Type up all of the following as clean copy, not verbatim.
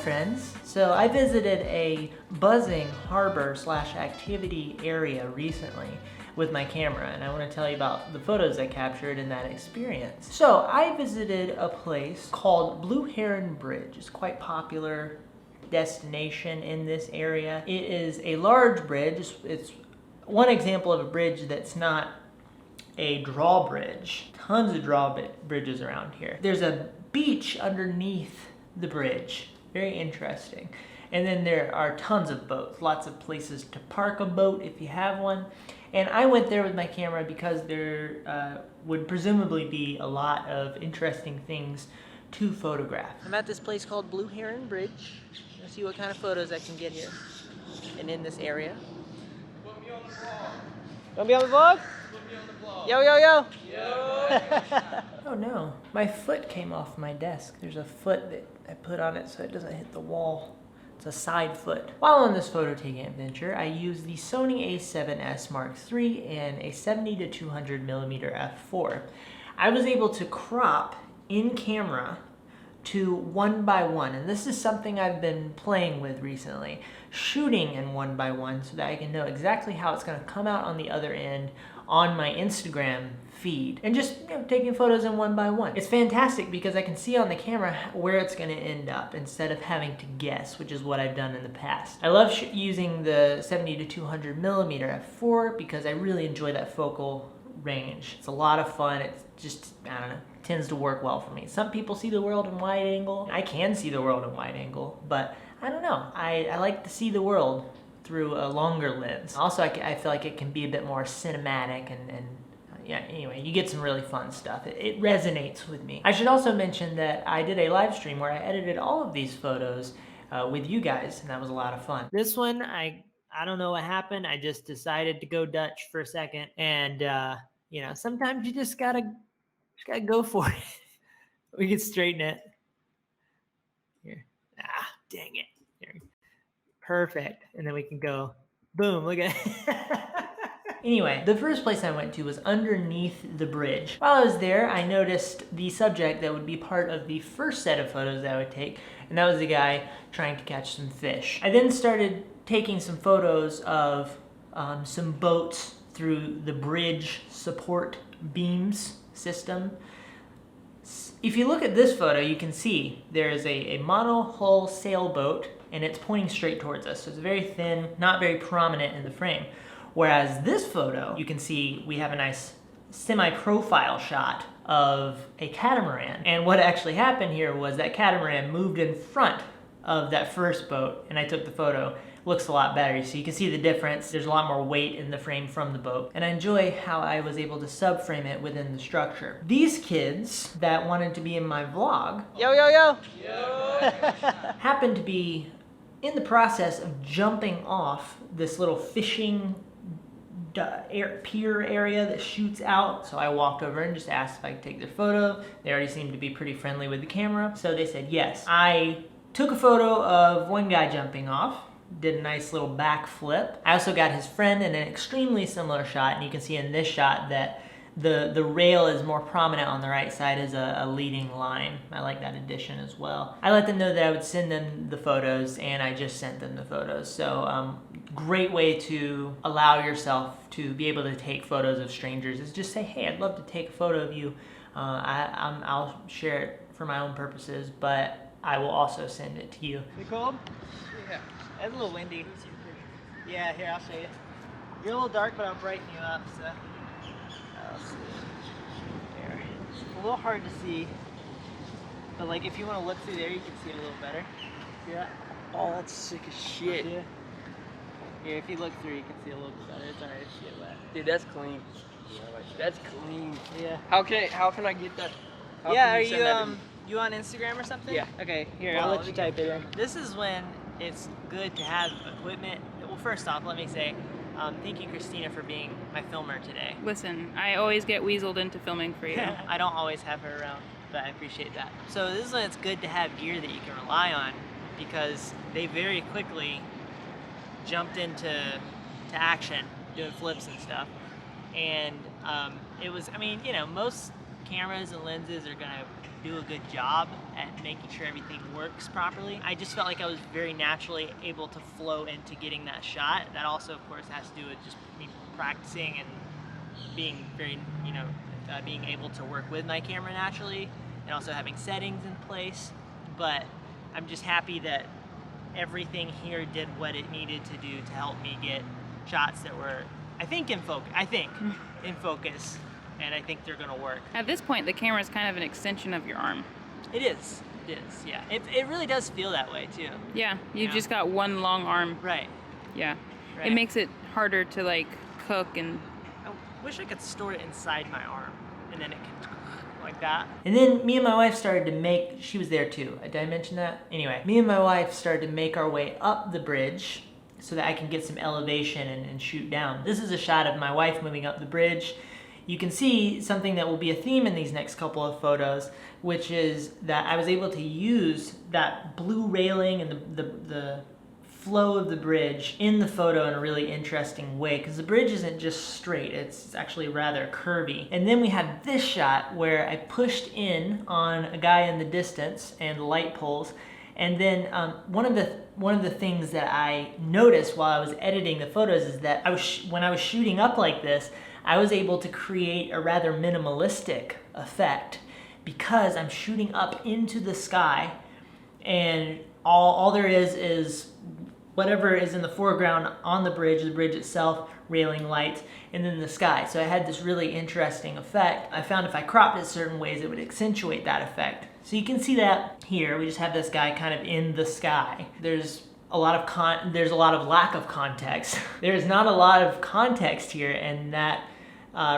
friends. So I visited a buzzing harbor/activity area recently with my camera, and I want to tell you about the photos I captured in that experience. So I visited a place called Blue Heron Bridge. It's quite popular destination in this area. It is a large bridge. It's one example of a bridge that's not a drawbridge. Tons of drawbridges around here. There's a beach underneath the bridge. Very interesting. And then there are tons of boats, lots of places to park a boat if you have one. And I went there with my camera because there would presumably be a lot of interesting things to photograph. I'm at this place called Blue Heron Bridge. Let's see what kind of photos I can get here and in this area. Put me on the vlog. Want to be on the vlog? Put me on the vlog. Yo, yo, yo! Yo! Oh no, my foot came off my desk. There's a foot that I put on it so it doesn't hit the wall. It's a side foot. While on this photo taking adventure, I used the Sony a7S Mark III and a 70 to 200 millimeter f4. I was able to crop in camera to 1:1, and this is something I've been playing with recently, shooting in 1:1 so that I can know exactly how it's going to come out on the other end on my Instagram feed, and just taking photos in 1:1. It's fantastic because I can see on the camera where it's going to end up instead of having to guess, which is what I've done in the past. I love using the 70 to 200 millimeter f4 because I really enjoy that focal range. It's a lot of fun. It's just, I don't know, tends to work well for me. Some people see the world in wide angle. I can see the world in wide angle, but I don't know. I like to see the world through a longer lens. Also, I feel like it can be a bit more cinematic and yeah, anyway, you get some really fun stuff. It resonates with me. I should also mention that I did a live stream where I edited all of these photos with you guys, and that was a lot of fun. This one, I don't know what happened. I just decided to go Dutch for a second, and you know, sometimes you just gotta go for it. We can straighten it. Here. Ah, dang it. Here. Perfect. And then we can go, boom, look at it. Anyway, the first place I went to was underneath the bridge. While I was there, I noticed the subject that would be part of the first set of photos that I would take, and that was the guy trying to catch some fish. I then started taking some photos of some boats through the bridge support beams system. If you look at this photo, you can see there's a monohull sailboat, and it's pointing straight towards us. So it's very thin, not very prominent in the frame. Whereas this photo, you can see we have a nice semi-profile shot of a catamaran. And what actually happened here was that catamaran moved in front of that first boat, and I took the photo. Looks a lot better, so you can see the difference. There's a lot more weight in the frame from the boat, and I enjoy how I was able to subframe it within the structure. These kids that wanted to be in my vlog, yo, yo, yo, yo. happened to be in the process of jumping off this little fishing pier area that shoots out. So I walked over and just asked if I could take their photo. They already seemed to be pretty friendly with the camera, so they said yes. I took a photo of one guy jumping off, did a nice little backflip. I also got his friend in an extremely similar shot, and you can see in this shot that the rail is more prominent on the right side as a leading line. I like that addition as well. I let them know that I would send them the photos, and I just sent them the photos. So great way to allow yourself to be able to take photos of strangers is just say, hey, I'd love to take a photo of you. I'll share it for my own purposes, but I will also send it to you. You cold? Yeah. It's a little windy. Yeah, here, I'll show you. You're a little dark, but I'll brighten you up, so. Let's see. There. It's a little hard to see, but like if you want to look through there, you can see it a little better. Yeah. Oh, that's sick as shit. Yeah. Here, if you look through, you can see a little bit better. It's alright if you get wet. Dude, that's clean. That's clean. Yeah. How can I get that? Are you on Instagram or something? Yeah. Okay, here, I'll let you type it in. This is when it's good to have equipment. Well, first off, let me say, thank you, Christina, for being my filmer today. Listen, I always get weaseled into filming for you. I don't always have her around, but I appreciate that. So this is when it's good to have gear that you can rely on, because they very quickly jumped into action, doing flips and stuff. And it was, I mean, you know, most cameras and lenses are gonna do a good job at making sure everything works properly. I just felt like I was very naturally able to flow into getting that shot. That also, of course, has to do with just me practicing and being very, being able to work with my camera naturally, and also having settings in place. But I'm just happy that everything here did what it needed to do to help me get shots that were, I think, in focus. And I think they're gonna work. At this point, the camera is kind of an extension of your arm. It is, yeah. It really does feel that way too. Yeah, you've just got one long arm. Right. Yeah. Right. It makes it harder to like cook and... I wish I could store it inside my arm, and then it can like that. And then me and my wife started to make, she was there too. Did I mention that? Anyway, me and my wife started to make our way up the bridge so that I can get some elevation and shoot down. This is a shot of my wife moving up the bridge. You can see something that will be a theme in these next couple of photos, which is that I was able to use that blue railing and the flow of the bridge in the photo in a really interesting way, because the bridge isn't just straight, it's actually rather curvy. And then we had this shot where I pushed in on a guy in the distance and light poles, and then one of the things that I noticed while I was editing the photos is that when I was shooting up like this, I was able to create a rather minimalistic effect because I'm shooting up into the sky, and all there is whatever is in the foreground on the bridge itself, railing lights, and then the sky. So I had this really interesting effect. I found if I cropped it certain ways, it would accentuate that effect. So you can see that here. We just have this guy kind of in the sky. There's a lot of lack of context. There's not a lot of context here, and that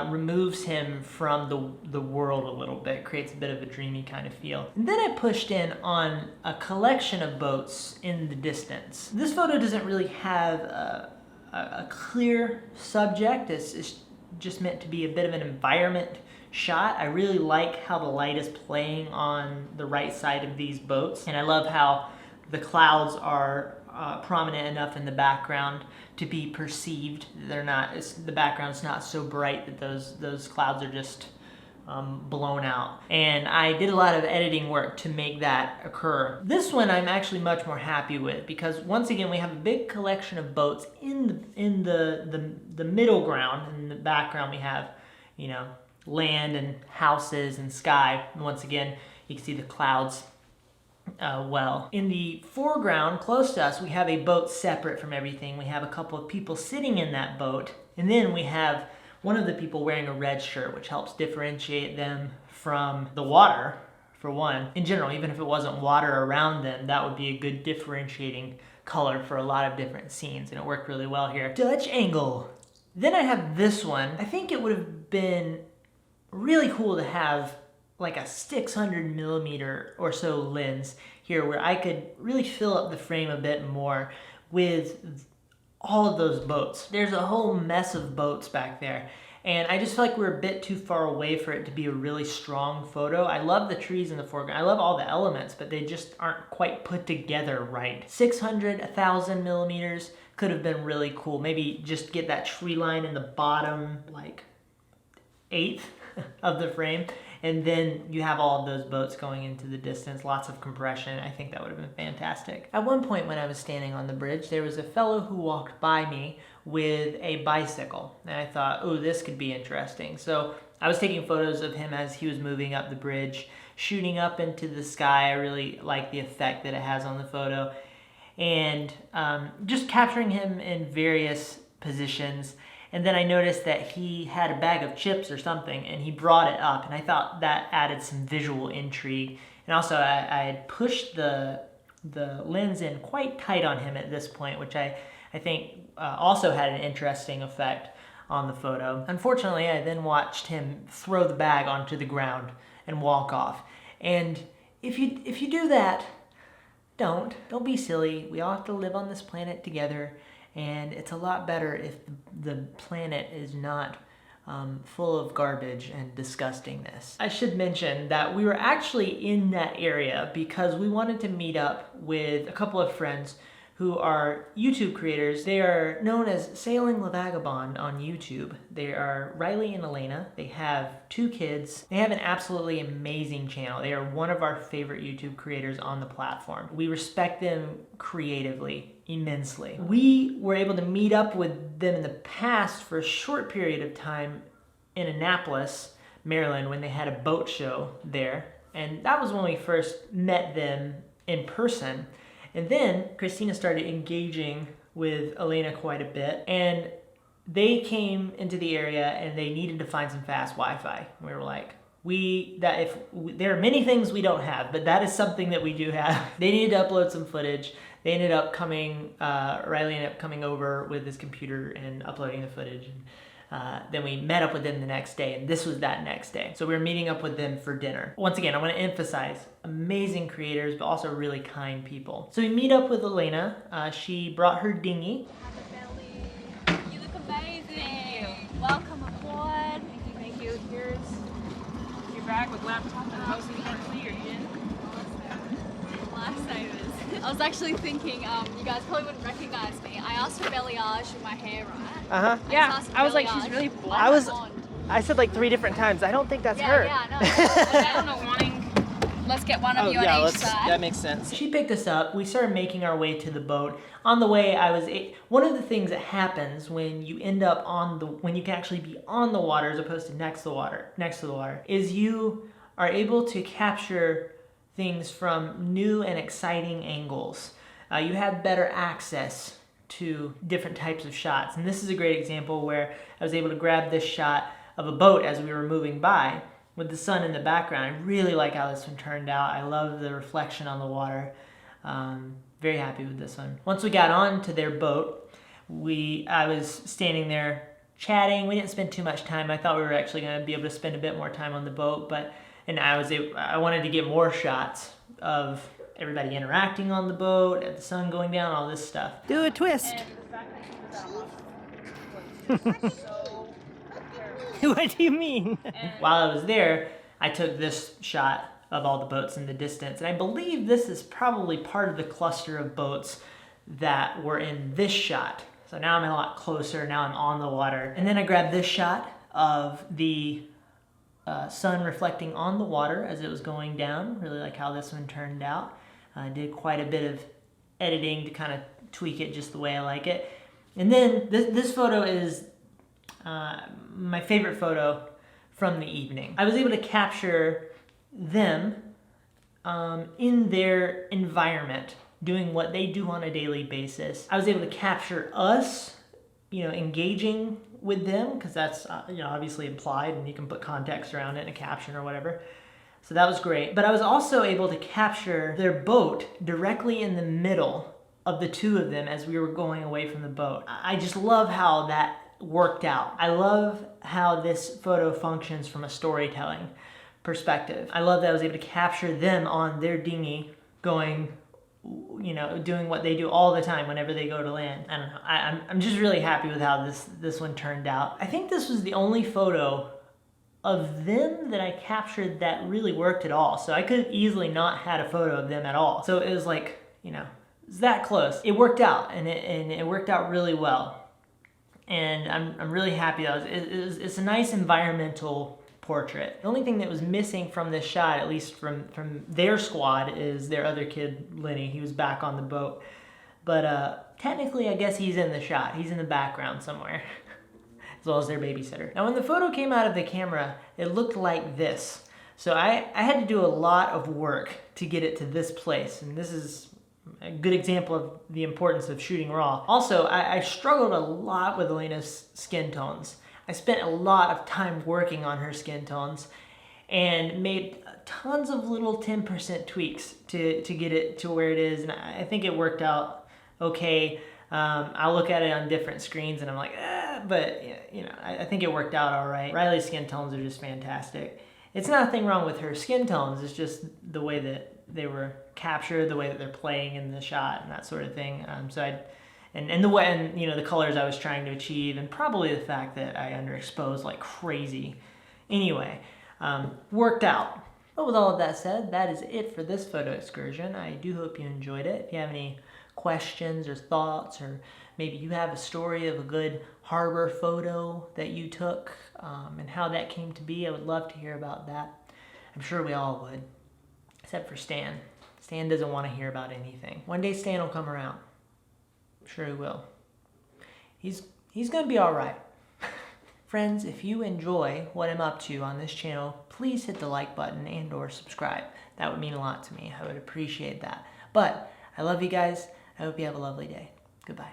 removes him from the world a little bit, creates a bit of a dreamy kind of feel. And then I pushed in on a collection of boats in the distance. This photo doesn't really have a clear subject. It's just meant to be a bit of an environment shot. I really like how the light is playing on the right side of these boats, and I love how the clouds are prominent enough in the background to be perceived. The background's not so bright that those clouds are just blown out. And I did a lot of editing work to make that occur. This one I'm actually much more happy with, because once again we have a big collection of boats in the middle ground. In the background we have, land and houses and sky. And once again, you can see the clouds well. In the foreground, close to us, we have a boat separate from everything. We have a couple of people sitting in that boat, and then we have one of the people wearing a red shirt, which helps differentiate them from the water, for one. In general, even if it wasn't water around them, that would be a good differentiating color for a lot of different scenes, and it worked really well here. Dutch angle. Then I have this one. I think it would have been really cool to have like a 600 millimeter or so lens here, where I could really fill up the frame a bit more with all of those boats. There's a whole mess of boats back there, and I just feel like we're a bit too far away for it to be a really strong photo. I love the trees in the foreground. I love all the elements, but they just aren't quite put together right. 600, 1,000 millimeters could have been really cool. Maybe just get that tree line in the bottom, like, eighth of the frame, and then you have all of those boats going into the distance, lots of compression. I think that would have been fantastic. At one point when I was standing on the bridge, there was a fellow who walked by me with a bicycle, and I thought, oh, this could be interesting. So I was taking photos of him as he was moving up the bridge, shooting up into the sky. I really like the effect that it has on the photo, and just capturing him in various positions. And then I noticed that he had a bag of chips or something, and he brought it up, and I thought that added some visual intrigue. And also I had pushed the lens in quite tight on him at this point, which I think also had an interesting effect on the photo. Unfortunately, I then watched him throw the bag onto the ground and walk off. And if you do that, don't be silly. We all have to live on this planet together. And it's a lot better if the planet is not full of garbage and disgustingness. I should mention that we were actually in that area because we wanted to meet up with a couple of friends who are YouTube creators. They are known as Sailing the Vagabond on YouTube. They are Riley and Elena. They have 2 kids. They have an absolutely amazing channel. They are one of our favorite YouTube creators on the platform. We respect them creatively immensely. We were able to meet up with them in the past for a short period of time in Annapolis, Maryland, when they had a boat show there. And that was when we first met them in person. And then Christina started engaging with Elena quite a bit, and they came into the area and they needed to find some fast Wi-Fi. We were like, there are many things we don't have, but that is something that we do have. They needed to upload some footage. They ended up Riley ended up coming over with his computer and uploading the footage. Then we met up with them the next day, and this was that next day. So we were meeting up with them for dinner. Once again, I want to emphasize, amazing creators, but also really kind people. So we meet up with Elena. She brought her dinghy. You look amazing. Welcome aboard. Thank you. Here's your bag with laptop and most importantly your gin. Lifesavers. I was actually thinking, you guys probably wouldn't recognize me. I asked for balayage with my hair, right? Yeah, I was like, she's balayage. really blonde. I said like 3 different times. I don't think that's Yeah, no. I don't know, wanting. Let's get one of you on each side. That makes sense. She picked us up. We started making our way to the boat. On the way, one of the things that happens when you end up when you can actually be on the water as opposed to next to the water, is you are able to capture things from new and exciting angles. You have better access to different types of shots. And this is a great example where I was able to grab this shot of a boat as we were moving by with the sun in the background. I really like how this one turned out. I love the reflection on the water. Very happy with this one. Once we got on to their boat, I was standing there chatting. We didn't spend too much time. I thought we were actually going to be able to spend a bit more time on the boat, I wanted to get more shots of everybody interacting on the boat, the sun going down, all this stuff. Do a twist. What do you mean? While I was there, I took this shot of all the boats in the distance, and I believe this is probably part of the cluster of boats that were in this shot. So now I'm a lot closer, now I'm on the water. And then I grabbed this shot of the sun reflecting on the water as it was going down. Really like how this one turned out. I did quite a bit of editing to kind of tweak it just the way I like it. And then this photo is my favorite photo from the evening. I was able to capture them in their environment, doing what they do on a daily basis. I was able to capture us, engaging with them, because that's obviously implied, and you can put context around it in a caption or whatever. So that was great. But I was also able to capture their boat directly in the middle of the 2 of them as we were going away from the boat. I just love how that worked out. I love how this photo functions from a storytelling perspective. I love that I was able to capture them on their dinghy going, doing what they do all the time whenever they go to land. I don't know. I'm just really happy with how this one turned out. I think this was the only photo of them that I captured that really worked at all. So I could have easily not had a photo of them at all. So it was like, it's that close. It worked out, and it worked out really well. And I'm really happy that it's a nice environmental portrait. The only thing that was missing from this shot, at least from their squad, is their other kid, Lenny. He was back on the boat. But technically, I guess he's in the shot. He's in the background somewhere, as well as their babysitter. Now, when the photo came out of the camera, it looked like this. So I had to do a lot of work to get it to this place. And this is a good example of the importance of shooting raw. Also, I struggled a lot with Elena's skin tones. I spent a lot of time working on her skin tones and made tons of little 10% tweaks to get it to where it is, and I think it worked out okay. I'll look at it on different screens and I'm like, but I think it worked out all right. Riley's skin tones are just fantastic. It's nothing wrong with her skin tones, it's just the way that they were captured, the way that they're playing in the shot and that sort of thing. The colors I was trying to achieve, and probably the fact that I underexposed like crazy. Anyway, worked out. But with all of that said, that is it for this photo excursion. I do hope you enjoyed it. If you have any questions or thoughts, or maybe you have a story of a good harbor photo that you took and how that came to be, I would love to hear about that. I'm sure we all would, except for Stan. Stan doesn't want to hear about anything. One day Stan will come around. I'm sure he will. He's going to be all right. Friends, if you enjoy what I'm up to on this channel, please hit the like button and or subscribe. That would mean a lot to me. I would appreciate that. But I love you guys. I hope you have a lovely day. Goodbye.